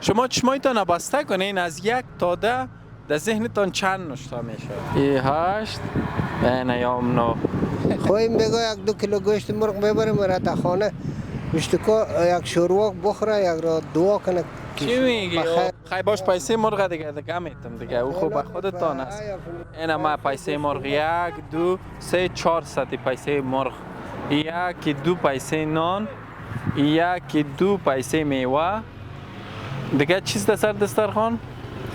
شما چشمایتان بسته کنین از 1 تا 10 در ذهنتان چند نوشته میشه؟ ای 8 نه یام 9 خواهیم بگو 1-2 کیلو گوشت مرغ ببریم را تا خانه گوشتکو یک شوروا بخوره یک را دعا کنه. چی میگی؟ خیلی باش پیسه مرغ دیگه میتم دیگه او خوب خودتان است. اینا ما پیسه مرغ 1 2 3 4 ساعتی پیسه مرغ 1 2 پیسه نان 1 2 پیسه میوه دیگه چیز در سر دسترخوان؟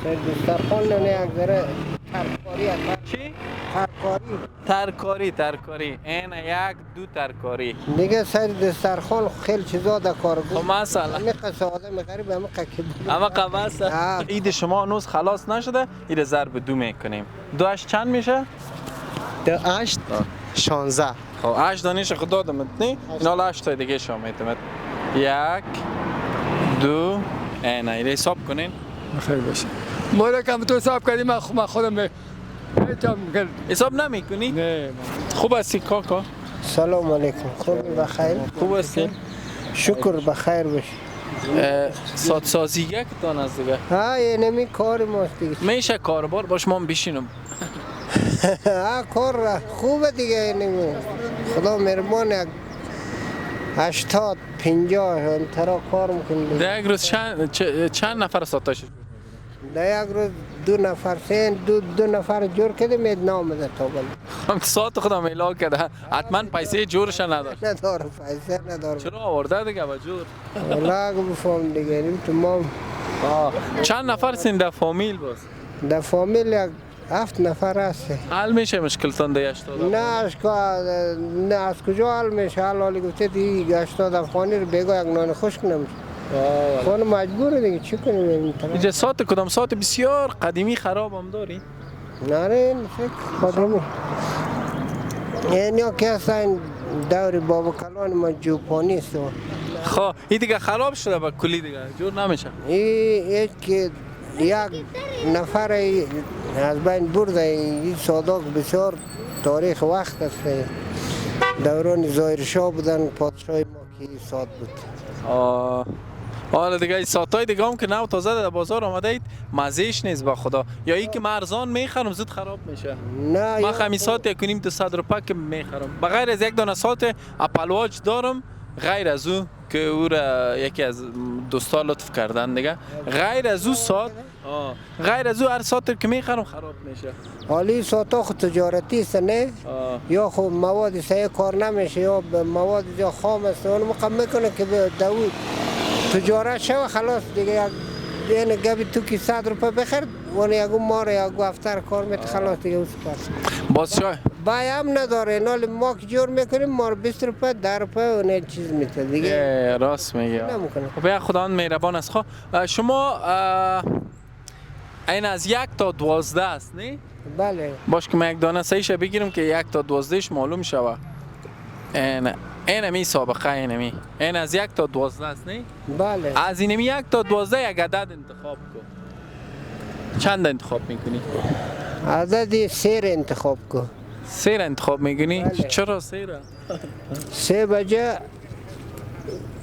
سر دسترخوان نه یک ذره ترکاری چی؟ ترکاری این 1 2 ترکاری دیگه سر دسترخوان خیلی چیزا در کار بود. خب مثلا همه قصه آدم غریب همه قکی بود. اما قباس عید شما هنوز خلاص نشده این ضرب 2 میکنیم 2 8 چند میشه؟ 2 8 16 خب 8 دانش خدا دادمت نه اینا 8 تا دیگه شما میتونید 1 2 اینا این حساب کنین خیر باشه ما را کم تو حساب کردیم من خودم حساب نمیکنی؟ نه خوب هستی کاکا؟ سلام علیکم خوب بخیر خوب هستی؟ شکر بخیر باشی سات سازی یک تان از دیگه ها یه نمی کار ماست دیگه میشه کاربار باش ما بشینم ها کار خوبه دیگه نمی خدا مهربان یک 80 50 انترا کار میکنیم در یک روز چند نفر ساتاش در یک روز 2 نفر سین دو نفر جور کده مید نامده تا بل هم سات خدا میلا کده حتما پیسه جورش نداره پیسه نداره چرا آورده دیگه با جور والا اگه بفهم دیگه نیم تو ما چند نفر سین در فامیل باز در فامیل یک 7 نفر هست حل میشه مشکلتان در 80 نه از کجا حل میشه حالی گفته دیگه 80 افغانی رو بگو یک نان خشک نمیشه خانه مجبوره دیگه چی کنیم اینجا سات کدام سات بسیار قدیمی خراب هم داری؟ نه این فکر قدیمی یعنی که اصلا دور بابا کلان ما جوپانی است خب این دیگه خراب شده با کلی دیگه جور نمیشه این که یک نفر از بین برده این صادق بسیار تاریخ وقت است دوران ظاهرشاه بودن پادشاه ما که سات بود حالا دیگه ساتای دیگه هم که نو تازه در بازار آمده اید مزهش نیست با خدا یا ای که مرزان میخرم زود خراب میشه نه ما خمی سات یکنیم 200 روپه که میخرم بغیر از یک دانه سات اپلواج دارم غیر از او که او را یکی از دوستا لطف کردن دیگه غیر از او سات غیر از او هر سات که میخرم خراب میشه حالی ساتا خود تجارتی است نه یا خب مواد سعی کار نمیشه یا مواد یا خام است اون مقام میکنه که به داوود تجارت شو خلاص دیگه یعنی گبی تو کی 100 روپه بخرد اون یگو ماره یگو افتر کار میت خلاص دیگه اوس پس باز شای بایم نداره نال ما که جور میکنیم مار 20 روپه 10 روپه اون چیز میته دیگه راست میگی نمیکنه خب خداوند مهربان است خب شما این از 1 تا 12 است نه بله باش که من یک دانه صحیح بگیرم که 1 تا 12 ش معلوم شوه اینمی سابقه این از 1 تا 12 است نه بله از اینمی 1 تا 12 یک عدد انتخاب کن چند انتخاب میکنی عدد 3 انتخاب کن 3 انتخاب میکنی بله. چرا 3 را 3 بجه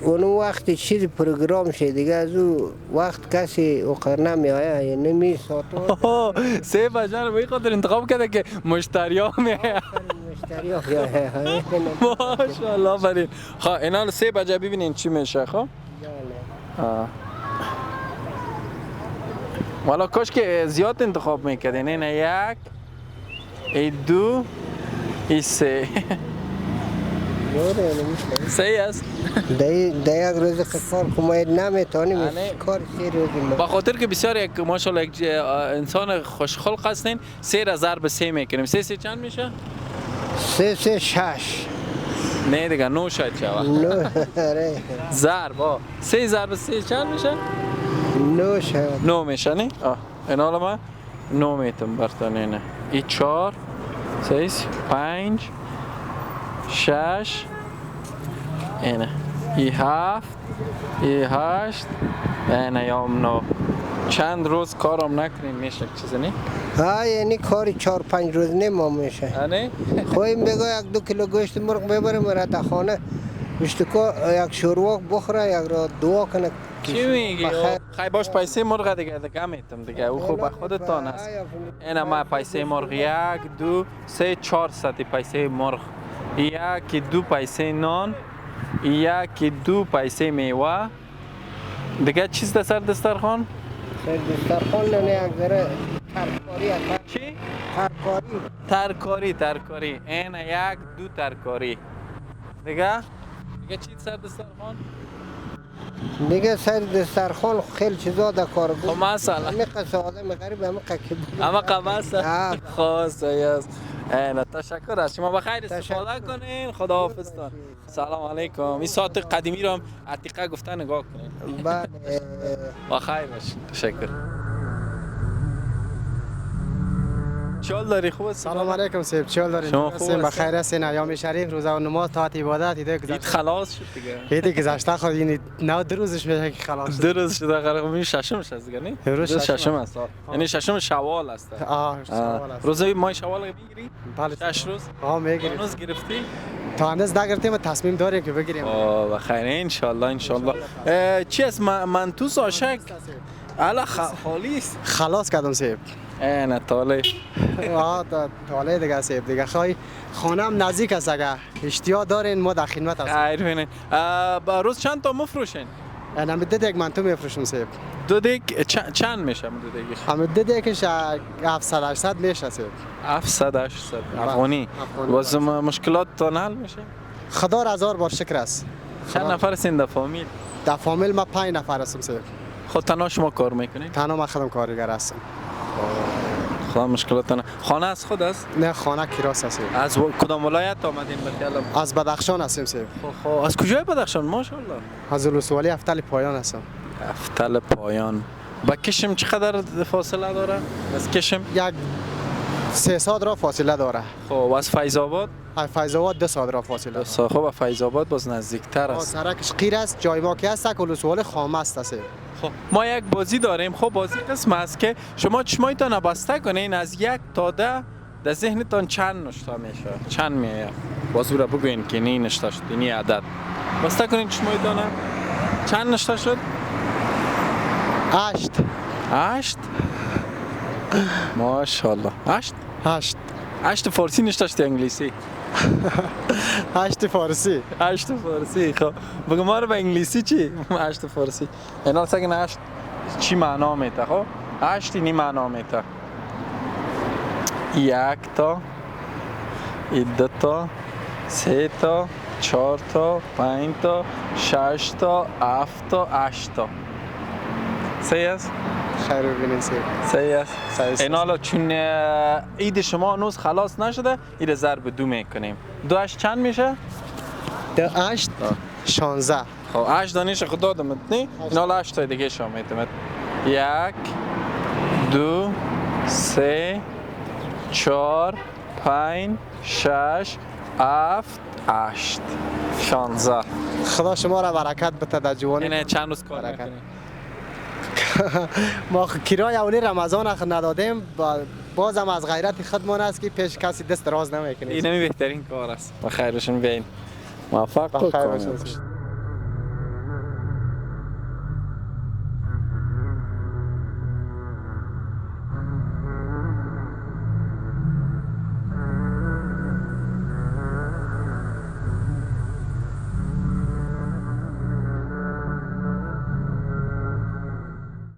اون وقت چیز پروگرام شه دیگه از او وقت کسی اوقر نمی آیا یعنی می ساتو 3 بجه رو به خاطر انتخاب کرده که مشتری ها می مشتری ها ماشاءالله برین خب اینا رو 3 بجه ببینین چی میشه خب والا کاش که زیاد انتخاب میکردین این 1 ای 2 ای 3 صحیح است در یک روز کار کماید نمیتونیم کار 3 روزی با خاطر که بسیار یک ماشاءالله یک انسان خوشخلق هستین 3 را ضرب 3 میکنیم 3 چند میشه 3 6 نه دیگه 9 شاید شوه ضرب 3 ضرب 3 چند میشه 9 شود 9 میشه نه این حالا ما 9 میتونم برتانه نه ای 4 6 5 6 اینه ای 7 ای 8 اینه یام 9 چند روز کارم نکنین میشه چیزی نه ها یعنی کاری 4 5 روز نما میشه نه خواهیم بگو 1-2 کیلو گوشت مرغ ببریم را تا خانه گوشتکو یک شوروا بخوره یک را دعا کنه چی میگی؟ بخیر. خیلی باش پیسه مرغ دیگه میتم دیگه او خوب به خودتان است. این ما پیسه مرغ 1 2 3 400 پیسه مرغ، 1 2 پیسه نان، 1 2 پیسه میوه. دیگه چیز در سر دسترخوان؟ سر دسترخوان نه یک ذره ترکاری است. چی؟ ترکاری. ترکاری. این 1 2 ترکاری. دیگه چی سر دسترخوان؟ دیگه سر دسترخوان خیلی چیزا در کار بود. خب مثلا همه قصه آدم غریب همه قکی بود. اما قباس آه. خاص است. اینا تشکر از شما، بخیر استفاده کنین. خداحافظ تان. سلام علیکم. این ساعت قدیمی رو هم عتیقه گفته نگاه کنین. بله. بخیر باشین. تشکر. چال داری خوب است؟ سلام علیکم سیب، چال دارین؟ شما خوب هستین؟ بخیر هستین؟ ایام شریف روزه و نماز طاعت عبادت ایده عید گذشته. خلاص شد دیگه. ایده گذشته خود این 9 روزش میشه که خلاص شد. 2 روز شده قرار این ششمش است دیگه نه؟ امروز روز ششم ششم است. یعنی ششم شوال است. سوال است. روز ماه شوال میگیری؟ بله. 6 روز. میگیریم. هنوز گرفتی؟ تا هنوز نگرفتیم تصمیم داریم که بگیریم. بخیر ان شاء الله. چی است منتوس آشک؟ الا خالی است. خلاص کردم سیب. نه تاله. تاله دیگه سیب دیگه خواهی خانم نزدیک است اگه اشتیا دارین ما در خدمت هستیم. خیر بینین. روز چند تا مفروشین؟ نمی دیگ من تو میفروشم سیب. دو دیگ چند میشه دو دیگش؟ همه دیگش 700 800 میشه سیب. 700 800 افغانی. باز مشکلات تا حل میشه؟ خدا را هزار بار شکر است. چند نفر هستین در فامیل؟ در فامیل ما 5 نفر هستم سیب. خود تنها شما کار میکنین؟ تنها من خودم کارگر هستم. خدا مشکلات نه. خانه از خود است؟ نه خانه کراس هستیم. از کدام ولایت آمدین به خیالم؟ از بدخشان هستیم سیب. خب از کجای بدخشان ماشاءالله؟ از ولسوالی افتل پایان هستم. افتل پایان. با کشم چقدر فاصله داره؟ از کشم؟ یک 3 ساعت را فاصله داره. خب از فیض آباد؟ از فیض آباد 2 ساعت را فاصله داره. خب از فیض آباد باز نزدیکتر است. سرکش قیر است، جای ما که است ولسوالی خامه است سیب. خب ما یک بازی داریم. خب بازی قسم است که شما چشمایتان بسته کنین از 1 تا 10 در ذهنتان چند نشته میشه؟ چند میاد؟ بازو را بگوین که این نشته شد، این عدد. بسته کنین چشمایتان. چند نشته شد؟ 8 8 ماشاءالله. 8 8 8 فارسی نشته شد انگلیسی؟ 8 فارسی. 8 فارسی. خب بگو ما رو به انگلیسی چی؟ 8 فارسی. اینا سگن 8 چی معنا میده؟ خب 8 اینی معنا میده. 1 تا 2 تا 3 تا 4 تا 5 تا 6 تا 7 تا 8 تا. صحیح است؟ خیر ببینین سیب. صحیح است. صحیح است. این حالا چون عید شما هنوز خلاص نشده این ضرب 2 میکنیم. 2 8 چند میشه؟ 8 16. خب 8 دانش خدا دادمت نه؟ این حالا 8 تا دیگه شما میتمت. 1 2 3 4 5 6 7 8 16. خدا شما را برکت بده در جوانی. اینه چند روز کار میکنی؟ ما کرای اولی رمضان ندادیم بازم از غیرت خودمان است که پیش کسی دست دراز نمیکنیم. اینه بهترین کار است. بخیر باشین بیاین. موفق بخیر کن. باشین.